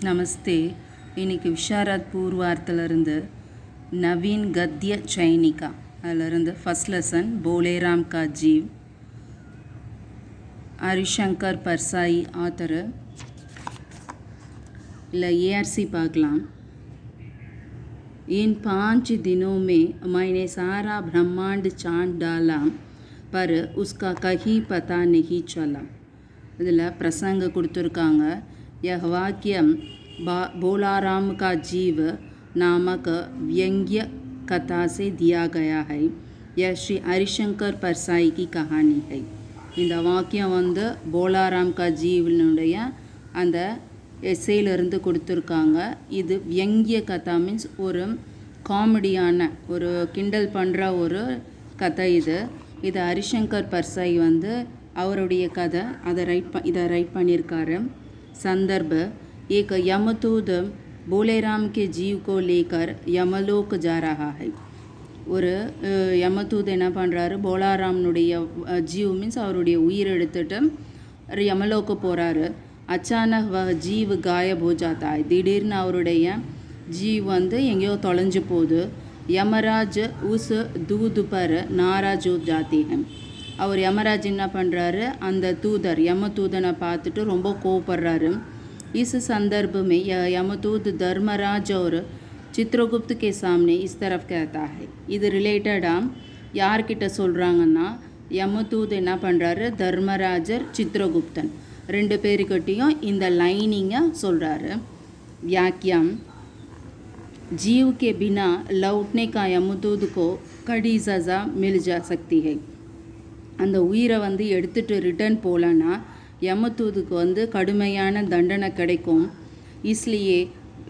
நமஸ்தே. இன்றைக்கி விஷாரத் பூர்வார்த்திலிருந்து நவீன் கத்ய சைனிகா அதிலிருந்து first lesson போலேராம் கா ஜீவ். ஹரிசங்கர் பர்சாயி ஆத்தர். இல்லை ஏஆர்சி பார்க்கலாம். इन 5 दिनों में मैंने सारा ब्रह्मांड छान डाला पर उसका कहीं पता नहीं चला. இதில் பிரசங்க கொடுத்துருக்காங்க. यह वाक्यम बोलाराम का जीव नामक व्यंग्य कथा से दिया गया है. यह श्री हरिशंकर परसाई की कहानी है. இந்த வாக்கியம் வந்து போலாராம் கா ஜீவனுடைய அந்த எஸ்ஸேயிலிருந்து கொடுத்துருக்காங்க. இது வியங்கிய கதா மீன்ஸ் ஒரு காமெடியான ஒரு கிண்டல் பண்ணுற ஒரு கதை. இது ஹரிசங்கர் பர்சாய் வந்து அவருடைய கதை இதை ரைட் பண்ணியிருக்காரு. संदर्भ एक यमदूत बोलेराम के जीव को लेकर यमलोक जा रहा है. ஒரு யமதூத் என்ன பண்ணுறாரு, போலாராம்னுடைய ஜீவ் மீன்ஸ் அவருடைய உயிர் எடுத்துட்டு யமலோக்கு போகிறாரு. அச்சானக் வ ஜீவ் காயப் ஹோ ஜாத்தா ஹை. திடீர்னு அவருடைய ஜீவ் வந்து எங்கேயோ தொலைஞ்சு போகுது. யமராஜ் உஸ் தூது பர் நாராஜ் ஹோ ஜாத்தே ஹை. அவர் யமராஜ் என்ன பண்ணுறாரு, அந்த தூதர் யமதூதனை பார்த்துட்டு ரொம்ப கோவப்படுறாரு. इस संदर्भ में यह यमदूत धर्मराज और चित्रगुप्त के सामने इस तरफ कहता है. இது ரிலேட்டடாக யார்கிட்ட சொல்கிறாங்கன்னா, யமதூத் என்ன பண்ணுறாரு, தர்மராஜர் சித்ரகுப்தன் ரெண்டு பேருக்கிட்டையும் இந்த லைனிங்கை சொல்கிறாரு. व्याख्यान जीव के बिना लौटने का यमदूत को कड़ी सज़ा मिल जा सकती है. அந்த உயிரை வந்து எடுத்துகிட்டு ரிட்டர்ன் போகலன்னா யமதூதுக்கு வந்து கடுமையான தண்டனை கிடைக்கும். इसलिए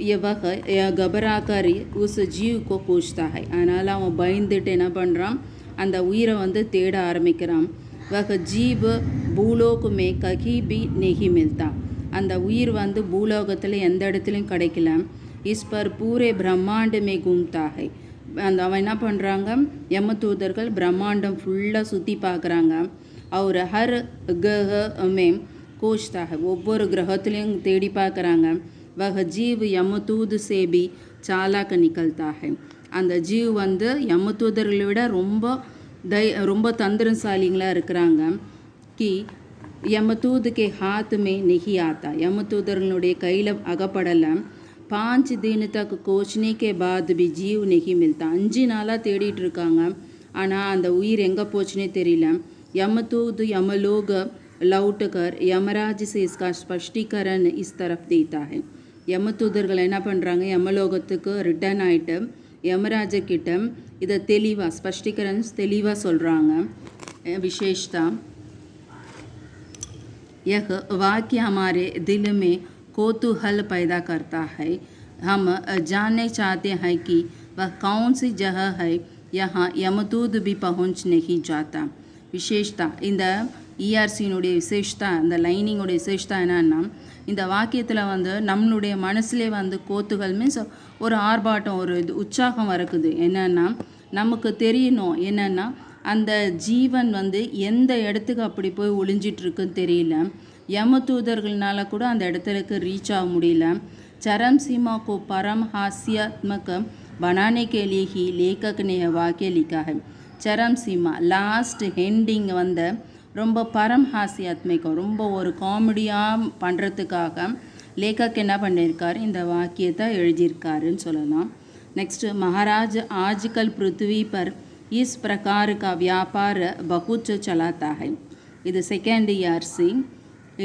यह घबराकर उस जीव को पूछता है. அதனால் அவன் பயந்துட்டு என்ன பண்ணுறான், அந்த உயிரை வந்து தேட ஆரம்பிக்கிறான். वह जीव भूलोक में कहीं भी नहीं मिलता. அந்த உயிர் வந்து பூலோகத்தில் எந்த இடத்துலையும் கிடைக்கல. इस पर पूरे ब्रह्मांड में घूमता है. அவன் என்ன பண்ணுறாங்க, யமதூதர்கள் பிரம்மாண்டம் ஃபுல்லாக சுற்றி பார்க்குறாங்க. அவர் ஹர் கிரக மேம் கோஷ்தாக ஒவ்வொரு கிரகத்துலேயும் தேடி பார்க்குறாங்க. வக ஜீவ் யமதூத் சேபி சாலாக்க நிகழ்த்தாக. அந்த ஜீவ் வந்து யமதூதர்களை விட ரொம்ப தந்திரசாலிங்களாக இருக்கிறாங்க. கி யமதூத் கே ஹாத் மே நெஹி ஆத்தா. யமதூதர்களுடைய கையில் அகப்படலை. 5 दिन तक खोजने के बाद भी जीव नहीं मिलता. 5 நாளாக தேடிட்டு இருக்காங்க, ஆனால் அந்த உயிர் எங்கே போச்சுன்னே தெரியல. यमदूत यमलोक लौट कर यमराज से इसका स्पष्टीकरण इस तरफ देता है. யமதூதர்கள் என்ன பண்ணுறாங்க, யமலோகத்துக்கு ரிட்டர்ன் ஆகிட்டு யமராஜக்கிட்ட இதை தெளிவாக ஸ்பஷ்டீகரன் தெளிவாக சொல்கிறாங்க. விசேஷதா यह वाक्य हमारे दिल में कौतूहल पैदा करता है. हम जानना चाहते हैं कि वह कौन सी जगह है यहाँ यमदूत भी पहुँच नहीं जाता. விசேஷதா இந்த இஆர்சியினுடைய விசேஷதா, இந்த லைனிங்கோடைய விசேஷதா என்னன்னா, இந்த வாக்கியத்தில் வந்து நம்மளுடைய மனசுலே வந்து கோத்துகள் மீன்ஸ் ஒரு ஆர்ப்பாட்டம், ஒரு உற்சாகம் வரக்குது. என்னென்னா நமக்கு தெரியணும், என்னென்னா அந்த ஜீவன் வந்து எந்த இடத்துக்கு அப்படி போய் ஒளிஞ்சிட்ருக்குன்னு தெரியல. யமதூதர்கள்னால கூட அந்த இடத்துக்கு ரீச் ஆக முடியல. चरम सीमा को परम हास्यात्मक बनाने के लिए ही लेखक ने वाक्य लिखा है. चरम सीमा லாஸ்ட் எண்டிங் வந்து ரொம்ப பரம் ஹாஸ்யாத்மிகம், ரொம்ப ஒரு காமெடியாக பண்ணுறதுக்காக லேखक என்ன பண்ணியிருக்காரு, இந்த வாக்கியத்தை எழுதியிருக்காருன்னு சொல்லலாம். நெக்ஸ்ட்டு महाराज आजकल पृथ्वी पर इस प्रकार का व्यापार बहुत चलाता है. இது செகண்ட் இஆர்சி.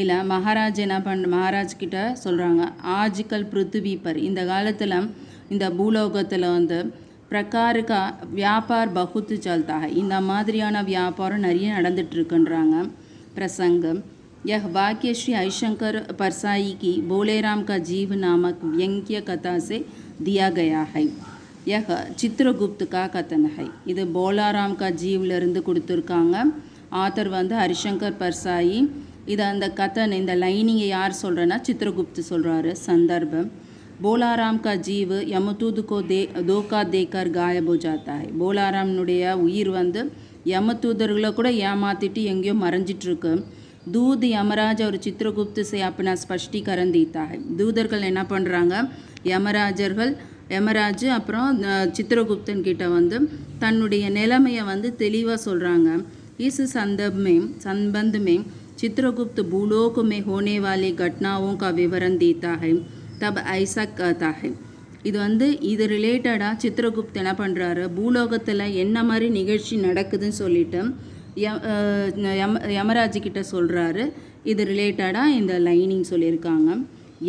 இல்லை மகாராஜ் என்ன மகாராஜ் கிட்ட சொல்கிறாங்க, ஆஜ்கல் பிருத்திவி பர் இந்த காலத்தில் இந்த பூலோகத்தில் வந்து பிரகாருக்கா வியாபார் பகுத்து சல்தாக இந்த மாதிரியான வியாபாரம் நிறைய நடந்துட்டுருக்குன்றாங்க. பிரசங்கம் यह वाक्य श्री हरिशंकर परसाई की बोलेराम का जीव नामक व्यंग्य कथा से दिया गया है. यह चित्रगुप्त का कथन है. இது போலாராம் கா ஜீவ்லேருந்து கொடுத்துருக்காங்க. ஆத்தர் வந்து ஹரிசங்கர் பர்சாயி. இது அந்த கதன் இந்த லைனிங்கை யார் சொல்கிறேன்னா சித்திரகுப்து சொல்கிறாரு. சந்தர்ப்பம் போலாராம் கா ஜீவ் யமதூத் கோ தோக்கா தேக்கர் காயப் ஹோ ஜாத்தா ஹை. போலாராம்னுடைய உயிர் வந்து யமதூதர்களை கூட ஏமாற்றிட்டு எங்கேயோ மறைஞ்சிட்ருக்கு. दूध यमराज और चित्रगुप्त से अपना स्पष्टीकरण देता है. தூதர்கள் என்ன பண்ணுறாங்க, யமராஜ் அப்புறம் சித்திரகுப்தன் கிட்ட வந்து தன்னுடைய நிலைமையை வந்து தெளிவாக சொல்கிறாங்க. इस संबंध में चित्रगुप्त भूलोक में होने वाली घटनाओं का विवरण देता है. तब ऐसा कहता है. இது வந்து இது ரிலேட்டடாக சித்திரகுப்த் என்ன பண்ணுறாரு, பூலோகத்தில் என்ன மாதிரி நிகழ்ச்சி நடக்குதுன்னு சொல்லிட்டு யமராஜ் கிட்ட சொல்கிறாரு. இது ரிலேட்டடாக இந்த லைனிங் சொல்லியிருக்காங்க.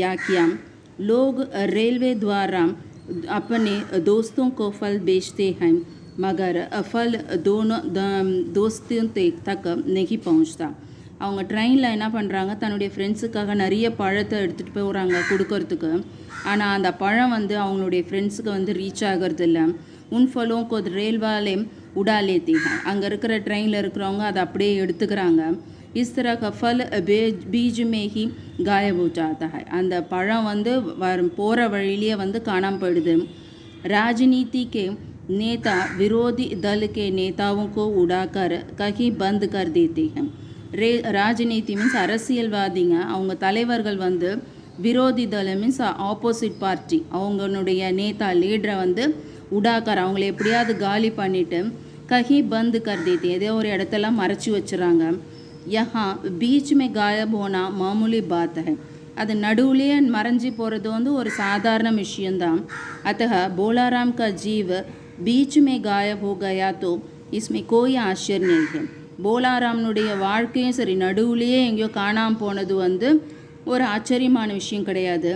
யாக்கியம் लोग रेलवे द्वारा अपने दोस्तों को फल बेचते हैं मगर फल दोस्तों तक नहीं पहुंचता. அவங்க ட்ரெயினில் என்ன பண்ணுறாங்க, தன்னுடைய ஃப்ரெண்ட்ஸுக்காக நிறைய பழத்தை எடுத்துகிட்டு போகிறாங்க கொடுக்கறதுக்கு. ஆனால் அந்த பழம் வந்து அவங்களுடைய ஃப்ரெண்ட்ஸுக்கு வந்து ரீச் ஆகிறது இல்லை. உன் ஃபலும் கொத் ரயில்வாலே உடாலே தேங்க, அங்கே இருக்கிற ட்ரெயினில் இருக்கிறவங்க அதை அப்படியே எடுத்துக்கிறாங்க. இஸ் तरह का फल बीज में ही गायब हो जाता है. அந்த பழம் வந்து போகிற வழியிலேயே வந்து காணாமல் போயிடுது. राजनीति के नेता विरोधी दल के नेताओं को उड़ाकर कहीं बंद कर देते हैं. ராஜநீதி மீன்ஸ் அரசியல்வாதிங்க, அவங்க தலைவர்கள் வந்து விரோதி தளம் மீன்ஸ் ஆப்போசிட் பார்ட்டி, அவங்களுடைய நேதா லீடரை வந்து உடாக்கார் அவங்கள எப்படியாவது காலி பண்ணிவிட்டு கஹி பந்து கர்தேத்தி ஏதோ ஒரு இடத்தெல்லாம் மறைச்சி வச்சுறாங்க. யஹா பீச் மே காயப் போனா மாமூலி பாத் ஹை, அது நடுவுலேயே மறைஞ்சி போகிறது வந்து ஒரு சாதாரண விஷயந்தான். அத்தக போலாராம் கா ஜீவ் பீச் மே காயப் ஹோ கயா தோ இஸ்மே கோய் ஆச்சரிய नहीं है. போலாராம்னுடைய வாழ்க்கையும் சரி நடுவுலேயே எங்கேயோ காணாமல் போனது வந்து ஒரு ஆச்சரியமான விஷயம் கிடையாது.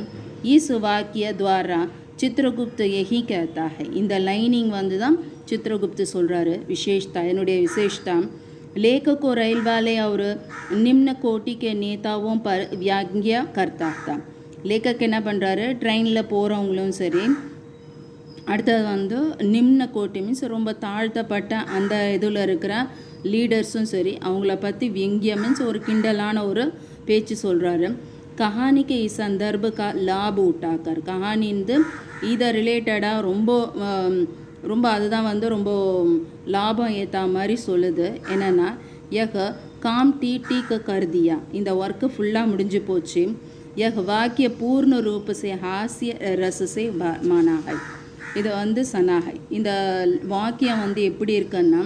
இஸ் வாக்கிய துவாரா சித்திரகுப்த यही कहता है. இந்த லைனிங் வந்து தான் சித்திரகுப்த சொல்கிறாரு. விசேஷத்தா என்னுடைய விசேஷத்தா लेखक को रेल वाले और निम्न कोटि के नेताओं पर व्यांग्य करता था. லேखक என்ன பண்ணுறாரு, ட்ரெயினில் போகிறவங்களும் சரி, அடுத்தது வந்து நிம்ன கோட்டி மீன்ஸ் ரொம்ப தாழ்த்தப்பட்ட அந்த இதில் இருக்கிற லீடர்ஸும் சரி அவங்கள பற்றி வியங்கியம் மீன்ஸ் ஒரு கிண்டலான ஒரு பேச்சு சொல்கிறாரு. கஹானிக்கு சந்தர்ப்ப லாப உட்டாக்கார், கஹானிந்து இதை ரிலேட்டடாக ரொம்ப அதுதான் வந்து ரொம்ப லாபம் ஏற்ற மாதிரி சொல்லுது. என்னென்னா யஹ் காம் டீக்க கருதியா, இந்த ஒர்க்கு ஃபுல்லாக முடிஞ்சு போச்சு. யஹ் வாக்கிய பூர்ண ரூப சே ஹாஸ்ய ரசசே மானாகை, இது வந்து சனாகை. இந்த வாக்கியம் வந்து எப்படி இருக்குன்னா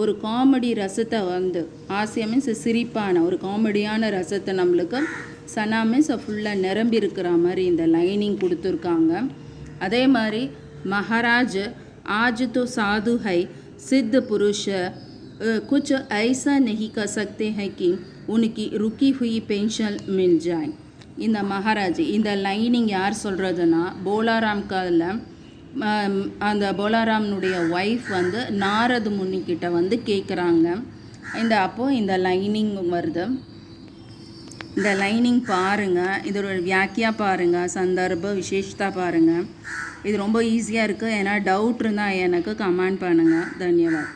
ஒரு காமெடி ரசத்தை வந்து ஹாஸ்யம் மீன்ஸ் சிரிப்பான ஒரு காமெடியான ரசத்தை நம்மளுக்கு சனா மீன்ஸ் ஃபுல்லாக நிரம்பி இருக்கிற மாதிரி இந்த லைனிங் கொடுத்துருக்காங்க. அதே மாதிரி மகாராஜ் आज तो साधु है सिद्ध पुरुष कुछ ऐसा नहीं कर सकते हैं कि उनकी रुकी हुई पेंशन मिल जाए. இந்த மகாராஜ் இந்த லைனிங் யார் சொல்கிறதுனா போலாராம் காலில் அந்த போலாராம்னுடைய ஒய்ஃப் வந்து நாரது முனிக்கிட்ட வந்து கேட்குறாங்க. அப்போது இந்த லைனிங் வருது. இந்த லைனிங் பாருங்கள், இதோட வியாக்கியா பாருங்கள், சந்தர்ப்ப விசேஷத்தா பாருங்கள். இது ரொம்ப ஈஸியாக இருக்குது. ஏன்னா டவுட் இருந்தால் எனக்கு கமெண்ட் பண்ணுங்கள். தன்யவாத்.